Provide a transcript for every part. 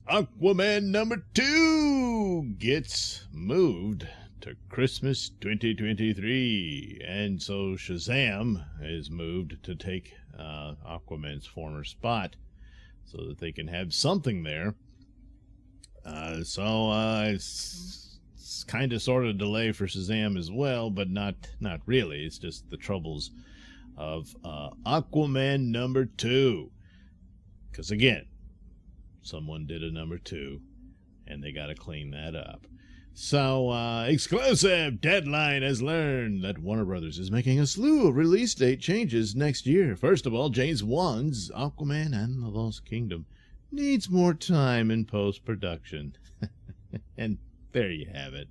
Aquaman #2 gets moved to Christmas 2023, and so Shazam is moved to take Aquaman's former spot so that they can have something there. It's kind of sort of delay for Shazam as well, but not really. It's just the troubles of Aquaman #2. Because again, someone did a #2, and they got to clean that up. So, exclusive! Deadline has learned that Warner Brothers is making a slew of release date changes next year. First of all, James Wan's Aquaman and the Lost Kingdom needs more time in post-production. And there you have it.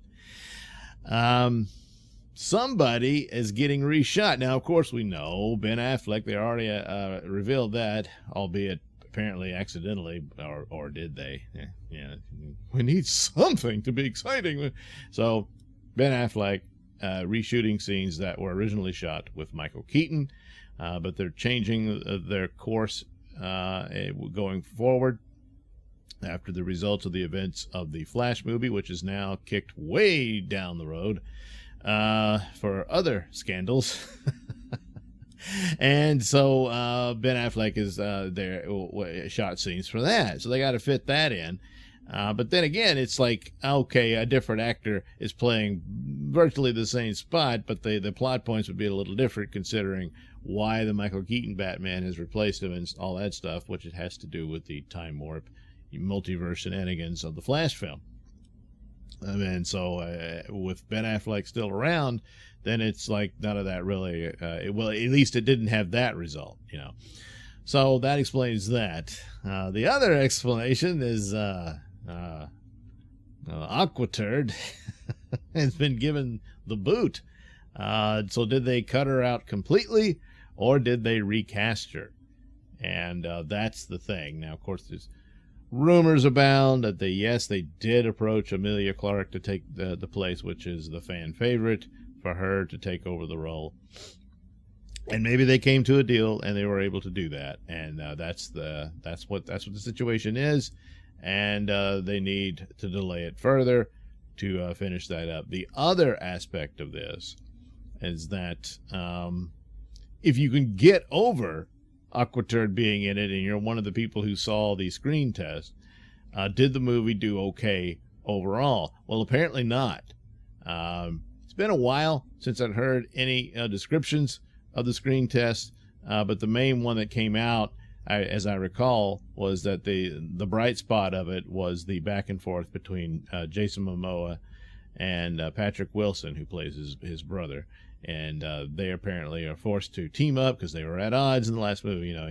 Somebody is getting reshot. Now, of course, we know Ben Affleck. They already revealed that, albeit apparently accidentally, or did they? Yeah, we need something to be exciting. So Ben Affleck reshooting scenes that were originally shot with Michael Keaton, but they're changing their course going forward after the results of the events of the Flash movie, which is now kicked way down the road for other scandals. And so Ben Affleck is there, shot scenes for that. So they got to fit that in. But then again, it's like, okay, a different actor is playing virtually the same spot, but the plot points would be a little different considering why the Michael Keaton Batman has replaced him and all that stuff, which it has to do with the time warp, multiverse shenanigans of the Flash film. And so with Ben Affleck still around, then it's like none of that really, well, at least it didn't have that result, you know. So that explains that. The other explanation is Aquaturd has been given the boot. So did they cut her out completely, or did they recast her? And that's the thing. Now, of course, there's rumors abound that they did approach Emilia Clarke to take the place, which is the fan favorite, for her to take over the role. And maybe they came to a deal and they were able to do that. And that's what the situation is. And they need to delay it further to finish that up. The other aspect of this is that if you can get over Aquaturd being in it, and you're one of the people who saw the screen test, did the movie do okay overall? Well, apparently not. It's been a while since I've heard any descriptions of the screen test, but the main one that came out, as I recall, was that the bright spot of it was the back and forth between Jason Momoa and Patrick Wilson, who plays his brother. And they apparently are forced to team up because they were at odds in the last movie. You know,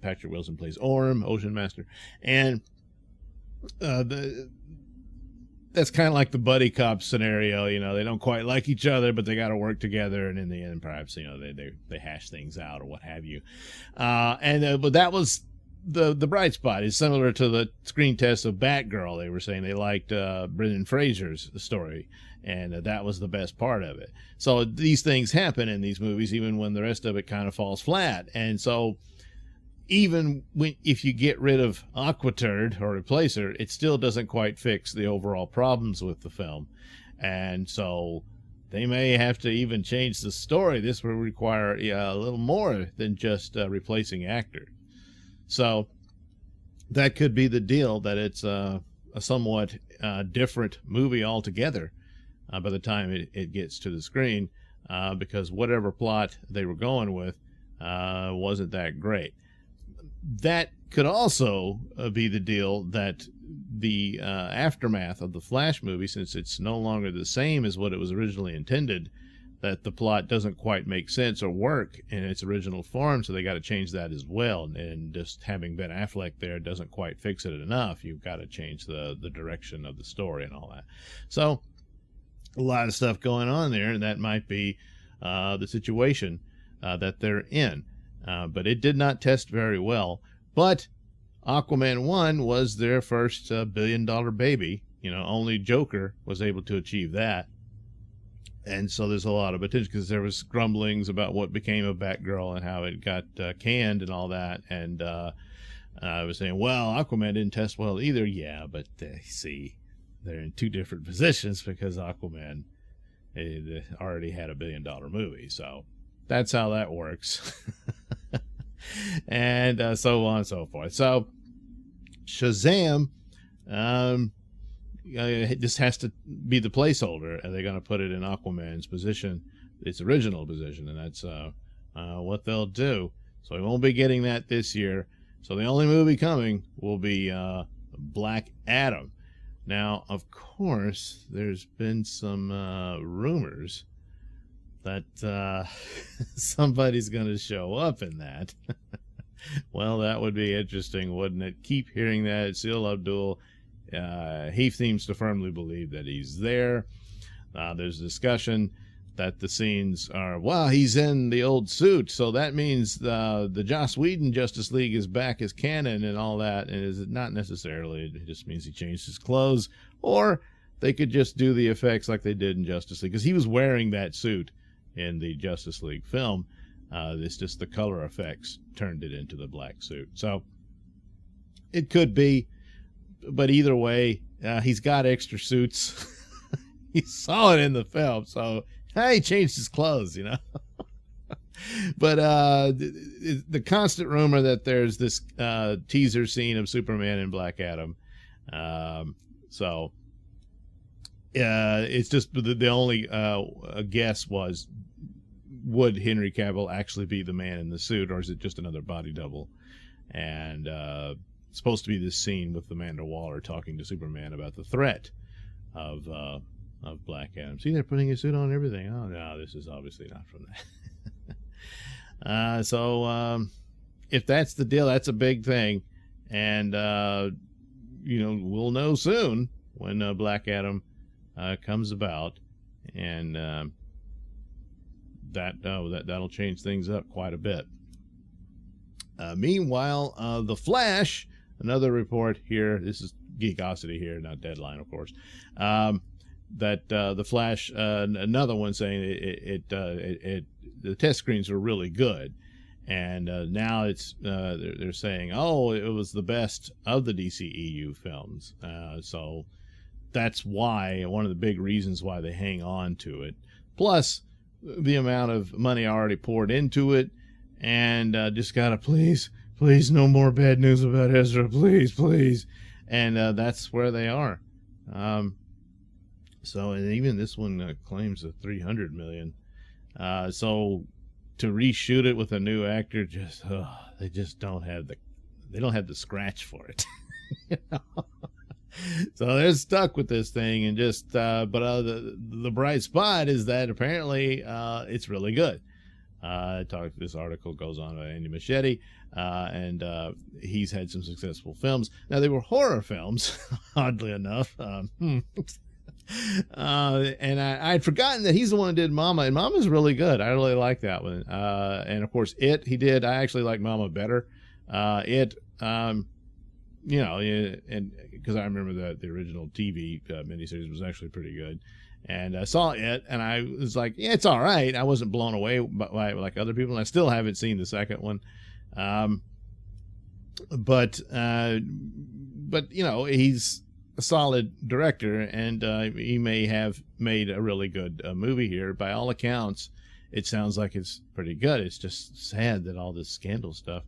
Patrick Wilson plays Orm, Ocean Master, and that's kind of like the buddy cop scenario. You know, they don't quite like each other, but they got to work together, and in the end, perhaps, you know, they hash things out or what have you. But that was the bright spot. Is similar to the screen test of Batgirl. They were saying they liked Brendan Fraser's story, and that was the best part of it. So these things happen in these movies, even when the rest of it kind of falls flat. And so even if you get rid of Aquaturd or replace her, it still doesn't quite fix the overall problems with the film. And so they may have to even change the story. This will require a little more than just replacing actors. So that could be the deal, that it's a somewhat different movie altogether by the time it gets to the screen, because whatever plot they were going with wasn't that great. That could also be the deal that the aftermath of the Flash movie, since it's no longer the same as what it was originally intended, that the plot doesn't quite make sense or work in its original form, so they got to change that as well. And just having Ben Affleck there doesn't quite fix it enough. You've got to change the direction of the story and all that. So a lot of stuff going on there, and that might be the situation that they're in. But it did not test very well. But Aquaman 1 was their first billion-dollar baby. You know, only Joker was able to achieve that. And so there's a lot of potential, because there was grumblings about what became of Batgirl and how it got canned and all that. And I was saying, well, Aquaman didn't test well either. Yeah, but see, they're in two different positions because Aquaman already had $1 billion movie. So that's how that works. And so on and so forth. So Shazam, this has to be the placeholder, and they're going to put it in Aquaman's position, its original position, and that's what they'll do. So we won't be getting that this year. So the only movie coming will be Black Adam. Now, of course, there's been some rumors that somebody's going to show up in that. Well, that would be interesting, wouldn't it? Keep hearing that. Seal Abdul, he seems to firmly believe that he's there. There's discussion that the scenes are, well, he's in the old suit, so that means the Joss Whedon Justice League is back as canon and all that, and is it not necessarily, it just means he changed his clothes, or they could just do the effects like they did in Justice League, because he was wearing that suit in the Justice League film. It's just the color effects turned it into the black suit. So it could be, but either way, he's got extra suits. You saw it in the film, so he changed his clothes, you know. But the constant rumor that there's this teaser scene of Superman and Black Adam. So it's just the only guess was, would Henry Cavill actually be the man in the suit, or is it just another body double? And it's supposed to be this scene with Amanda Waller talking to Superman about the threat of Black Adam. See, they're putting a suit on and everything. Oh, no, this is obviously not from that. So if that's the deal, that's a big thing. And, we'll know soon when Black Adam comes about. And that'll change things up quite a bit. Meanwhile, The Flash, another report here. This is Geekosity here, not Deadline, of course. That The Flash, another one saying the test screens were really good, and now it's they're saying, oh, it was the best of the DCEU films. So that's why, one of the big reasons why they hang on to it. Plus the amount of money already poured into it, and just gotta please no more bad news about Ezra, please. And that's where they are. So, and even this one claims a $300 million. So to reshoot it with a new actor, they just don't have the scratch for it. You know? So they're stuck with this thing, and just but the bright spot is that apparently it's really good. This article goes on by Andy Machete, and he's had some successful films. Now, they were horror films, oddly enough. And I'd forgotten that he's the one who did Mama, and Mama's really good. I really like that one. And of course, he did. I actually like Mama better. And because I remember the original TV miniseries was actually pretty good. And I saw it, and I was like, yeah, it's all right. I wasn't blown away by like other people, and I still haven't seen the second one. But he's a solid director, and he may have made a really good movie here. By all accounts, it sounds like it's pretty good. It's just sad that all this scandal stuff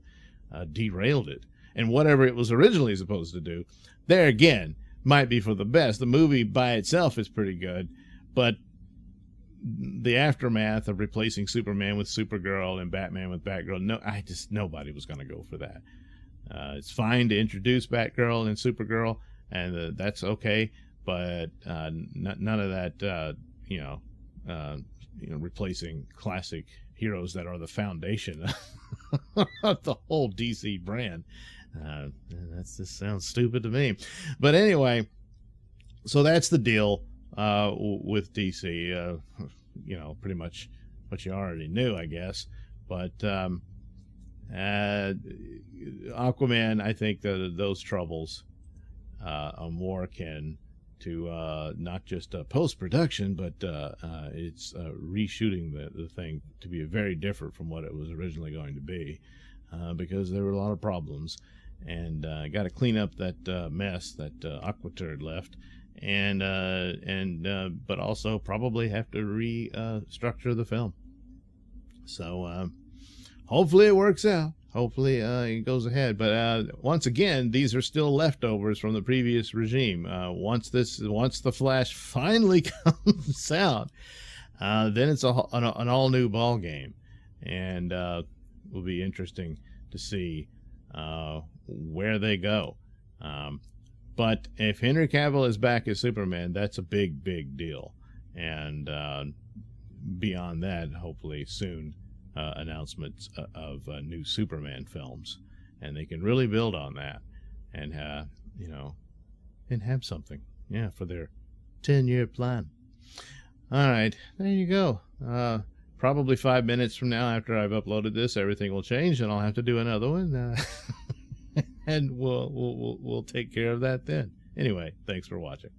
derailed it. And whatever it was originally supposed to do, there again, might be for the best. The movie by itself is pretty good, but the aftermath of replacing Superman with Supergirl and Batman with Batgirl, nobody was going to go for that. It's fine to introduce Batgirl and Supergirl, and that's okay, but none of that, replacing classic heroes that are the foundation of the whole DC brand. That just sounds stupid to me. But anyway, so that's the deal with DC. Pretty much what you already knew, I guess. But Aquaman, I think that those troubles are more akin to not just post-production, but it's reshooting the thing to be very different from what it was originally going to be, because there were a lot of problems. and got to clean up that mess that Aquaturd left, and but also probably have to restructure the film. So hopefully it works out. Hopefully it goes ahead. But once again, these are still leftovers from the previous regime. Once the Flash finally comes out, then it's an all new ball game, and will be interesting to see where they go. But if Henry Cavill is back as Superman, that's a big deal. And beyond that, hopefully soon announcements of new Superman films, and they can really build on that, and and have something, for their 10-year plan. All right, there you go. Probably 5 minutes from now, after I've uploaded this, everything will change, and I'll have to do another one, and we'll take care of that then. Anyway, thanks for watching.